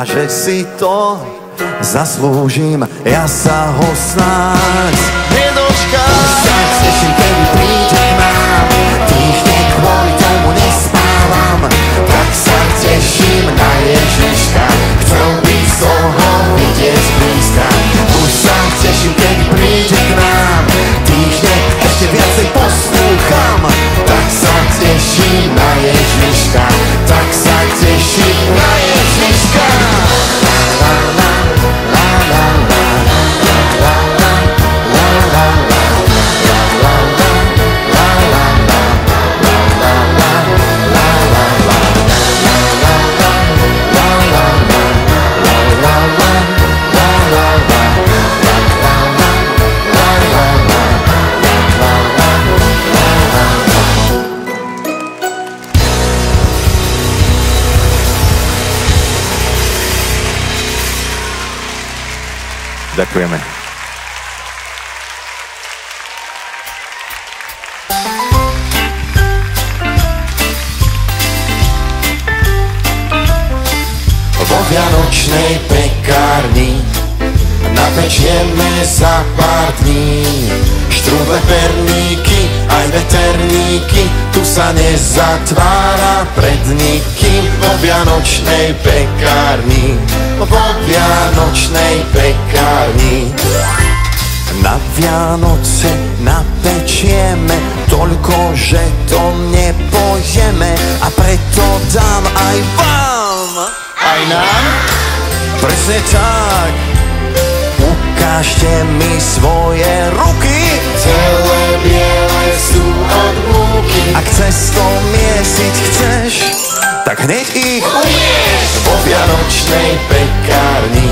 A že si to zaslúžim, ja sa ho snáď nedočkám. Už sa teším, kedy príde k nám, týždne kvôli tomu nespávam, tak sa teším na Ježiška, chcel by som ho vidieť zblízka. Už sa teším, kedy príde k nám, týždne ešte viacej poslúcham, tak sa teším na Ježiška, tak sa teším na Ježiška. La la la la la la la la la la la la. Ďakujeme. Vo vianočnej pekárni napečieme za pár dní štrúdle, perníky, aj veterníky, tu sa nezatvára pred nikým. Vo vianočnej pekárni, vo vianočnej pekárni. Na Vianoce napečieme toľko, že to nepojeme, a preto dám aj vám, aj nám. Presne tak. Ukážte mi svoje ruky, celé biele sú od múky. Ak cesto miesiť chceš, tak hneď ich umieš. Vo vianočnej pekárni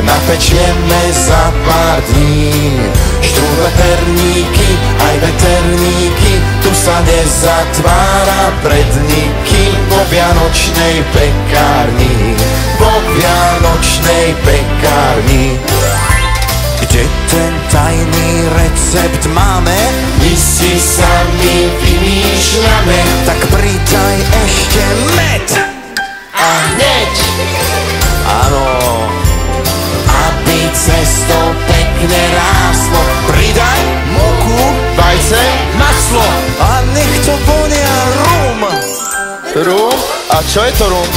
napečieme za pár dní štrúdle, perníky, aj veterníky, tu sa nezatvára pred nikým. Vo vianočnej pekárni, vo vianočnej pekárni. Kde ten tajný recept máme, my si sami vymýšľame, tak pridaj ešte med a hneď, áno, aby cesto pekne ráslo, pridaj múku, vajce, maslo a nech to vonia rum. Rum? A čo je to rum?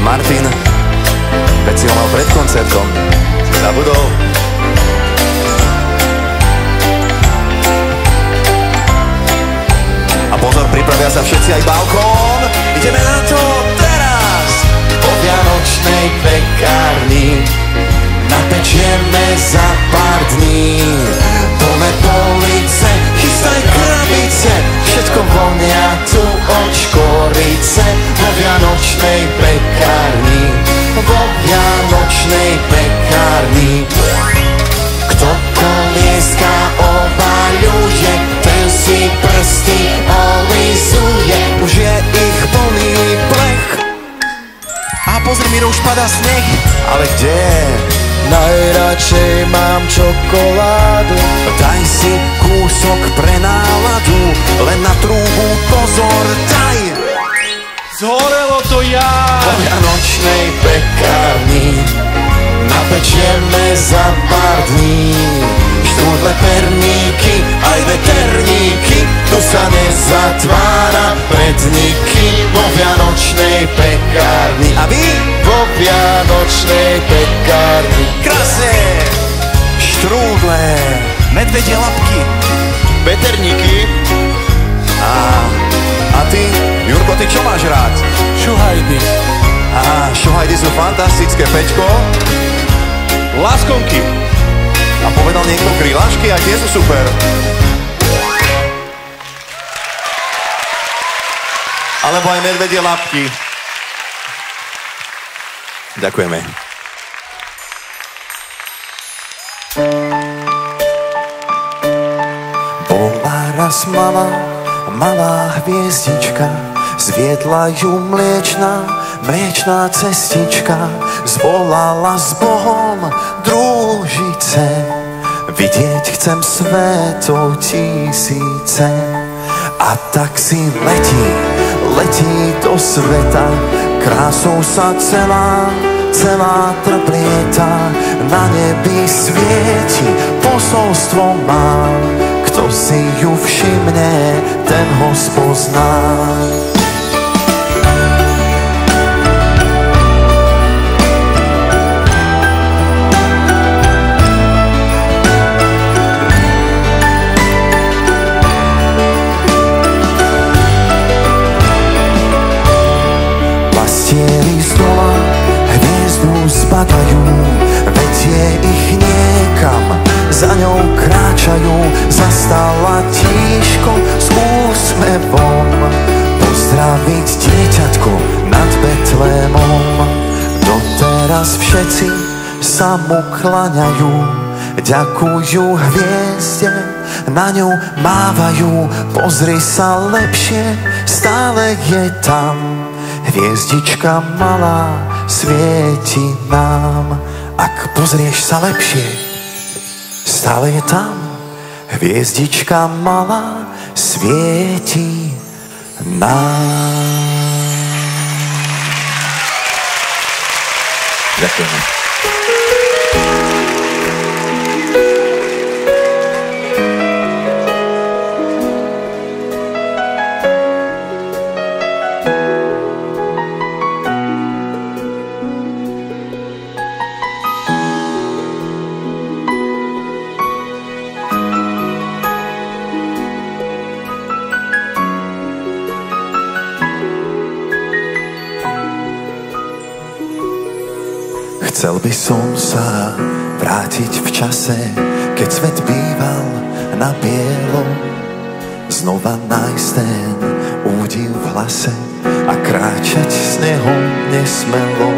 Martin, veď si ho mal pred koncertom. Si zabudol? A pozor, pripravia sa všetci, aj balkón. Ideme na to teraz. Vo vianočnej pekárni napečieme za pár dní plné police, chystaj krabice, všetko vonia tu od škorice. Vo vianočnej pekárni, vo vianočnej pekárni. Kto kolieska obaľuje, ten si prsty olizuje, už je ich plný plech. A pozri, Miro, už padá sneh. Ale kde? Najradšej mám čokoládu. Daj si kúsok pre náladu, len na trúbu pozor daj. Zhorelo to ja. Vo vianočnej pekárni napečieme za pár dní štrúdle, perníky, aj veterníky, tu sa nezatvára pred nikým. Vo vianočnej pekárni. A vy? Vo vianočnej pekárni. Krásne! Štrúdle, medvedie labky, Veterníky. a ty, Jurko, ty čo máš rád? Šuhajdy. Šuhajdy sú fantastické, Peťko. Láskonky. A povedal niekto krilášky, aj tie sú super. Alebo aj medvedie labky. Ďakujeme. Bola raz malá hviezdička, zviedla ju mliečná cestička, zvolala s Bohom družice, vidieť chcem svetov tisíce. A tak si letí do sveta, krásou sa celá trblieta, na nebi svieti, posolstvo má, kto si ju všimne, ten ho spozná. Pastieri z dola hviezdu zbadajú, vedie ich niekam, za ňou kráčajú, zastala tíško s úsmevom, pozdraviť dieťatko nad Betlémom. Doteraz všetci sa mu klaňajú, ďakujú hviezde, na ňu mávajú, pozri sa lepšie, stále je tam. Hviezdička malá svieti nám Ak pozrieš sa lepšie, stále je tam hviezdička malá, svieti nám. Ďakujeme. Chcel by som sa vrátiť v čase, keď svet býval na bielom, znova nájsť ten údiv v hlase a kráčať s neho nesmelo.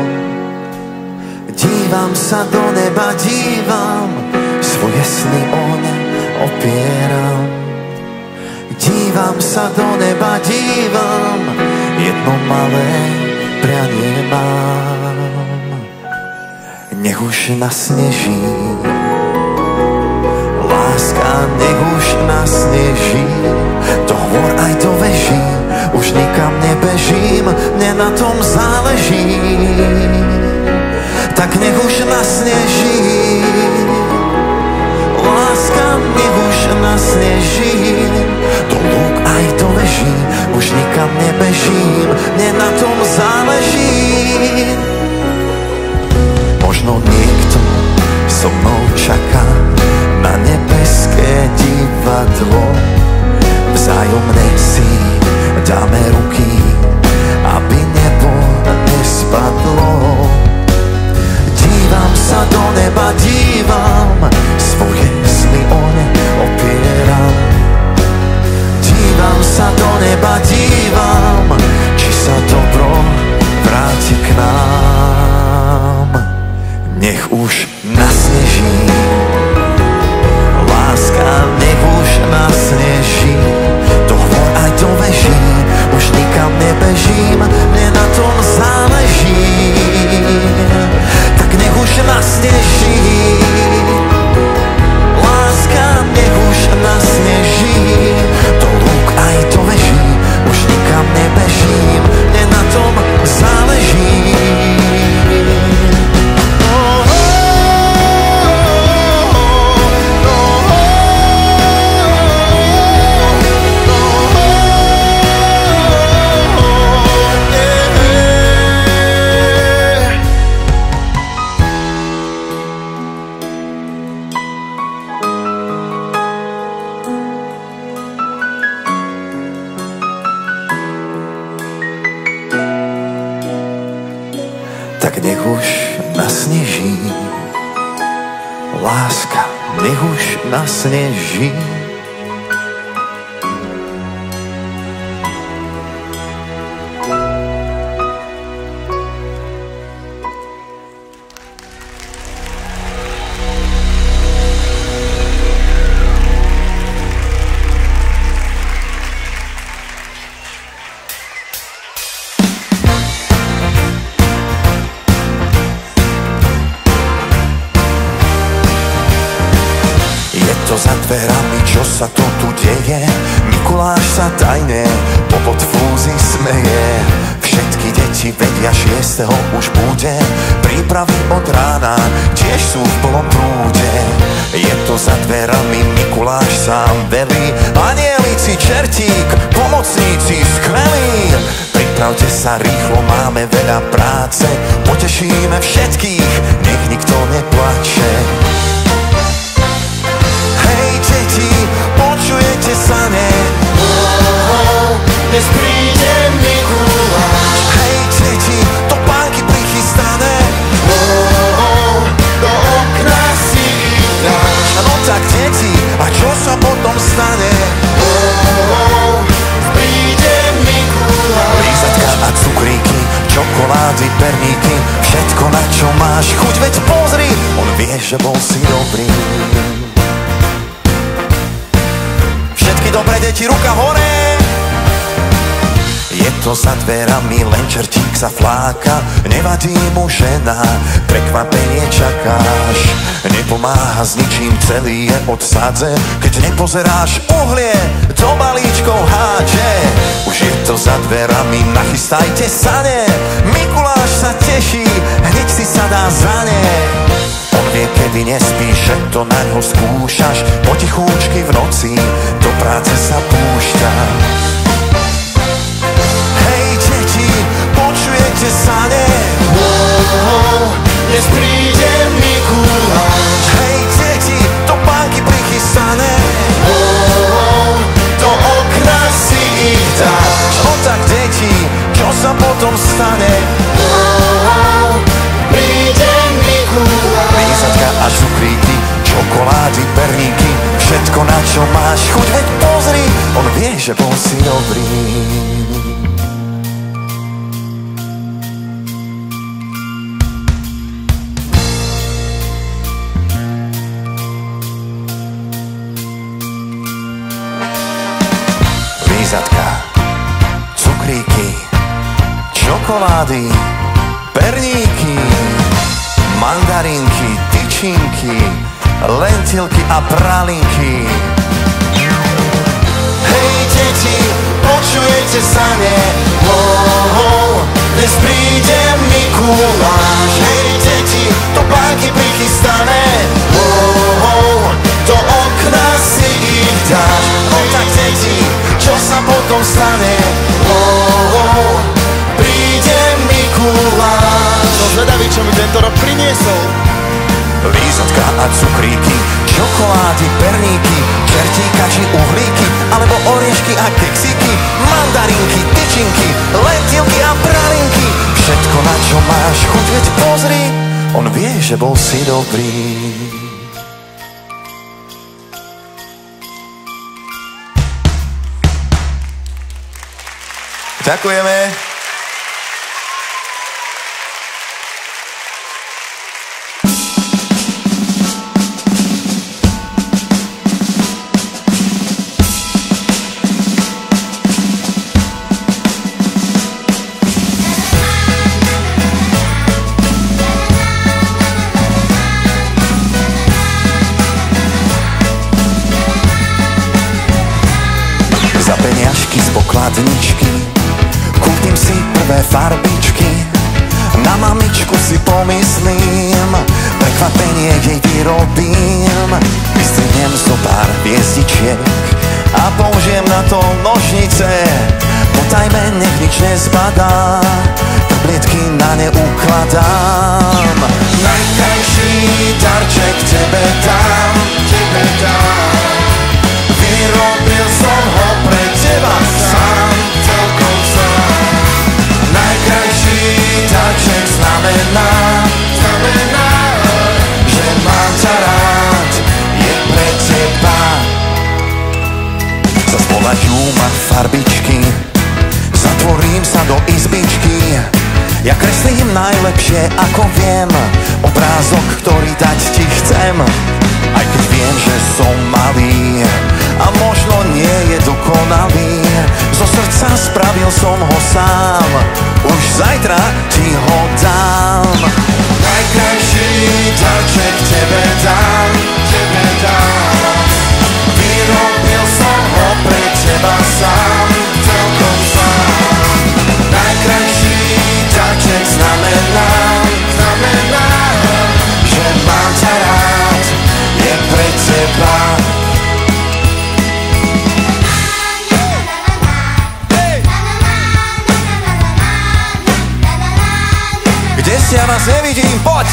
Dívam sa do neba, dívam, svoje sny o ne opieram. Dívam sa do neba, dívam, jedno malé prianie mám. Nech už nasneží, láska, nech už nasneží, do hôr aj do veží, už nikam nebežím, mne na tom záleží. Tak nech už nasneží, láska, nech už nasneží, do lúk aj do veží, už nikam nebežím, mne na tom záleží. Možno niekto so mnou čaká na nebeské divadlo. Vzájomne si dáme ruky, aby nebo nespadlo. Dívam sa do neba, dívam, svoje sny o ne opieram. Dívam sa do neba, dívam, či sa dobro vráti k nám. Nech už nasneží, láska, nech už nasneží, do hôr aj do veží, už nikam nebežím, mne na tom záleží. Tak nech už nasneží, láska, nech už nasneží, do lúk aj do veží, už nikam nebežím, mne na tom záleží. Tak nech už nasneží, láska, nech už nasneží. Za dverami, čo sa to tu deje? Mikuláš sa tajne popod fúzy smeje. Všetky deti vedia, 6. už bude. Prípravy od rána tiež sú v plnom prúde. Je to za dverami, Mikuláš sám velí. Anielici, čertík, pomocníci skvelí. Pripravte sa rýchlo, máme veľa práce. Potešíme všetkých, nech nikto neplače. Deti, počujete sa, ne? Dnes príde Mikuláš. Hej, deti, topánky prichystané. Do okna si ich dáš. No tak, deti, a čo sa potom stane? Príde Mikuláš. Lízatka a cukríky, čokolády, perníky, všetko, na čo máš chuť, veď pozri, on vie, že bol si dobrý. Dobre, deti, ruka hore! Je to to za dverami, len čertík sa fláka. Nevadí mu žena, prekvapenie čakáš. Nepomáha s ničím, celý je od sadze. Keď nepozeráš, uhlie do balíčkov hádže. Už je to za dverami, nachystajte sane. Mikuláš sa teší, hneď si sadá za ne. On vie, kedy nespíš, že to na ňo skúšaš. Potichúčky v noci do práce sa púšťa. Hej, deti, počujete sa, ne? Dnes príde Mikuláš. Hej, deti, do banky prichystané. Do okna si ich dáš. No tak, deti, čo sa potom stane? Príde Mikuláš. Lízatka a cukríky, čokolády, perníky, všetko, na čo máš chuť, veď pozri, on vie, že bol si dobrý. Lízatka, cukríky, čokolády, perníky, mandarinky, tyčinky, lentilky a pralinky. Hej, deti, počujete sa, ne? Dnes príde Mikuláš. Hej, deti, do banky prichystané. Do okna si ich dáš. No tak, deti, čo sa potom stane? Príde Mikuláš. Som zvedavý, čo mi tento rok priniesol. Lízatka a cukríky, čokolády, perníky, čertíka či uhlíky, alebo oriešky a keksiky, mandarinky, tyčinky, lentilky a pralinky. Všetko, na čo máš chuť, veď pozri, on vie, že bol si dobrý. Ďakujeme. Za peniažky z pokladničky kúpim si prvé farbičky. Na mamičku si pomyslím, prekvapenie jej vyrobím. Vystrihnem zo pár hviezdičiek a použijem na to nožnice. Potajme, nech nič nezbadá, tablietky na ne ukladám. Najkrajší darček tebe dám. Vyrobil som ho pre teba sám, celkom sám. Najkrajší darček znamená, že mám ťa rád, je pre teba. Zaspolaťú ma farbičky, zatvorím sa do izbičky. Ja kreslím najlepšie, ako viem, obrázok, ktorý dať ti chcem. Aj keď viem, že som malý a možno nie je dokonalý, zo srdca spravil som ho sám, už zajtra ti ho dám. Najkrajší darček tebe dám. Vyrobil som ho pre teba sám, celkom sám. Najkrajší darček znamená, že mám ťa rád, je pre teba. Kde ste, ja vás nevidím, poď!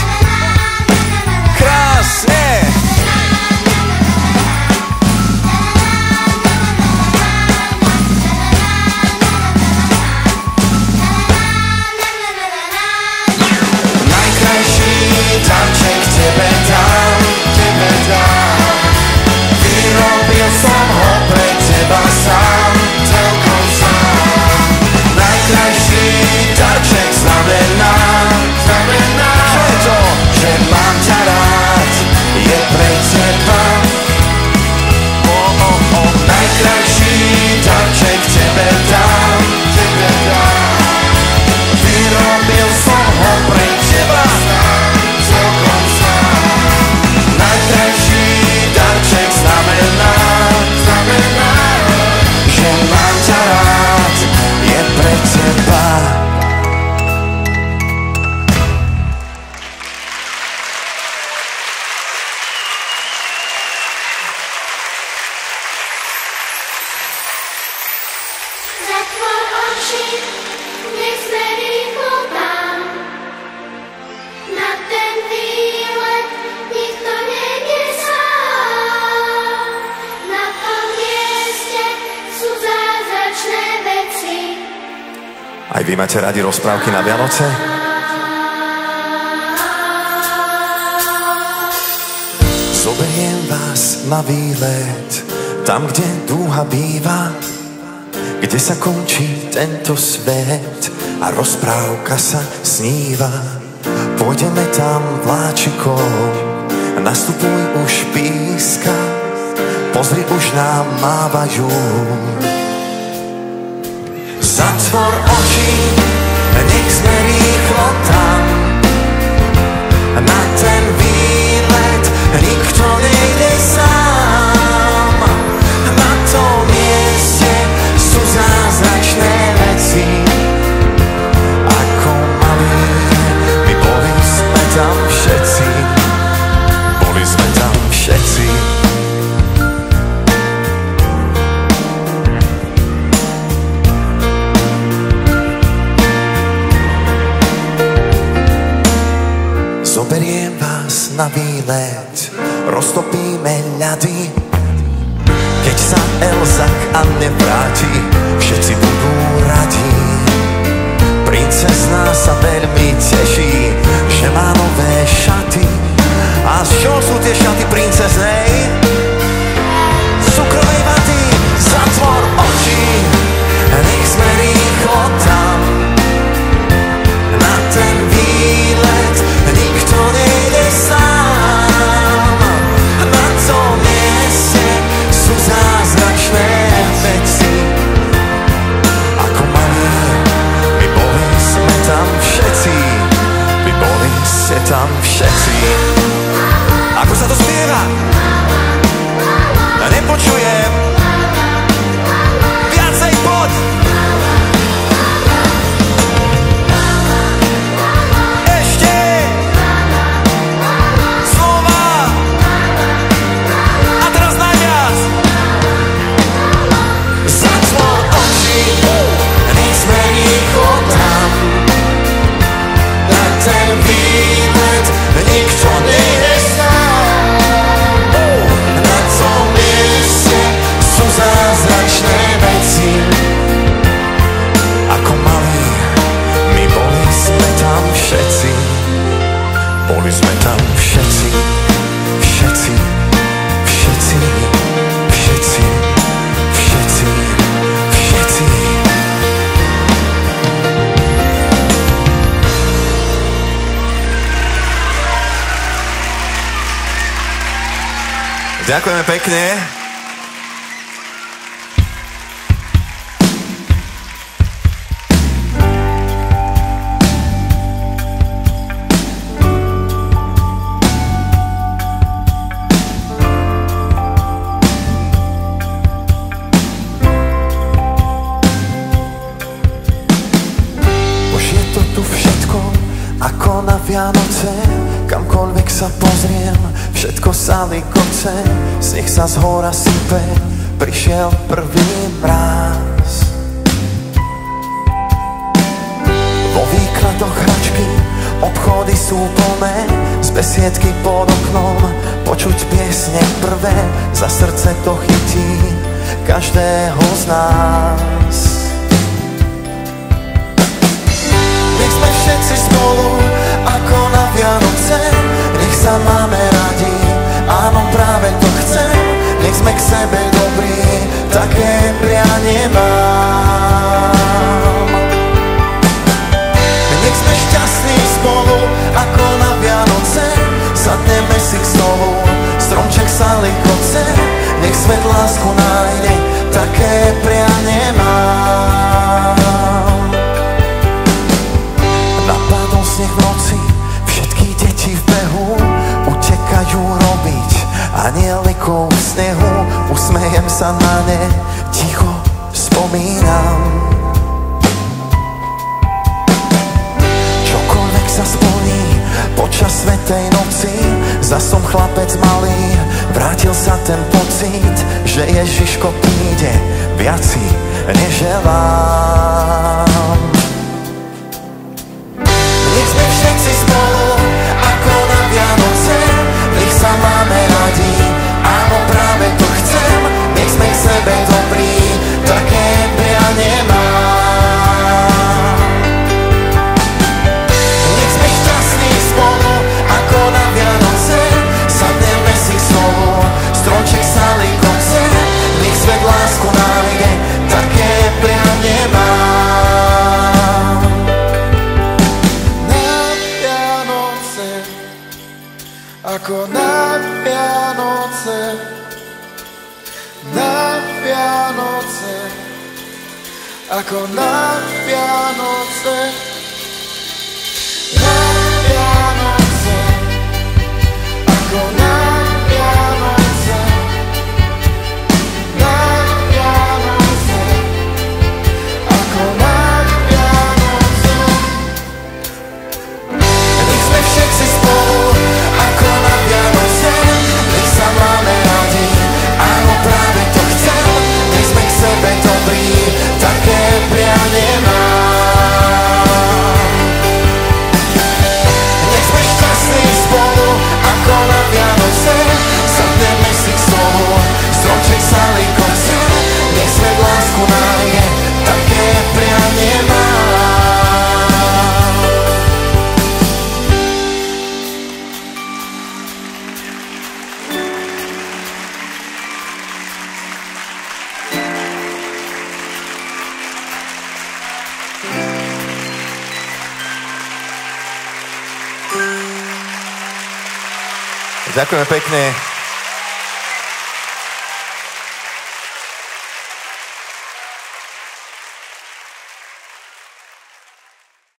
Krásne! Najkrajší darček tebe dám. Vyrobil som ho pre teba sám, celkom sám. Najkrajší darček znamená, že mám ťa rád, je pre teba. Najkrajší darček tebe dám. Aj vy máte radi rozprávky na Vianoce? Zoberiem vás na výlet, tam, kde dúha býva, kde sa končí tento svet a rozprávka sa sníva. Pôjdeme tam vláčikom, nastupuj už píska, pozri, už nám mávajú. Zatvor oči, nech sme rýchlo tam, na ten výlet nikto nejde sám. Na tom mieste sú zázračné veci, ako malí my boli sme tam všetci, boli sme tam všetci. Zoberiem vás na výlet, roztopíme ľady, keď sa Elza k Anne vráti, všetci budú radi. Princezná sa veľmi teší, že má nové šaty. A z čoho sú tie šaty princeznej? Z cukrovej vaty. Zatvor oči, nech sme rýchlo tam, na ten výlet nikto nejde sám. Na tom mieste sú zázračné veci, ako malí my boli sme tam všetci, my boli ste tam všetci. Ako sa to spieva? Nepočujem. Viacej poď. Ešte. Slova. A teraz najviac. Zatvor oči, nech sme rýchlo tam, na ten výlet nikto nejde sám. Na tom mieste sú zázračné veci, ako malí my boli sme tam všetci, boli sme tam všetci, všetci, všetci, všetci, všetci, všetci. Ďakujeme pekne. Už je to tu všetko, ako na Vianoce, kamkoľvek sa pozriem, všetko sa ligoce, sneh sa z hora sype, prišiel prvý mráz. Vo výkladoch hračky, obchody sú plné, z besiedky pod oknom, počuť piesne prvé, za srdce to chytí každého z nás. Nech sme všetci spolu, ako na Vianoce, nech sa máme radi, áno, práve to chcem. Nech sme k sebe dobrí, také prianie mám. Nech sme šťastní spolu, ako na Vianoce, sadneme si k stolu, stromček sa ligoce, nech svet lásku nájde, také prianie mám. Napadol sneh v noci, všetky deti v behu utekajú robiť anielikou v snehu. Usmejem sa na ne, ticho spomínam. Čokoľvek sa splní počas svätej noci, zas som chlapec malý, vrátil sa ten pocit, že Ježiško príde, viac si neželám. Nech sme všetci spolu, ako na Vianoce, nech sa máme radi, áno, práve to chcem. Nech sme k sebe dobrí, také prianie mám. ako na Vianoce, na Vianoce, ako na Vianoce, na Vianoce, ako na Vianoce, na Vianoce, ako na Vianoce. Nech sme všetci spolu, ako na Vianoce, nech sa máme radi, áno, práve to chcem, nech sme k sebe dobrí, také prianie mám. Nech sme šťastní spolu, ako na Vianoce, sadneme si k stolu, stromček sa linkotce, nech svet lásku nájde, také prianie mám. Ďakujeme pekne.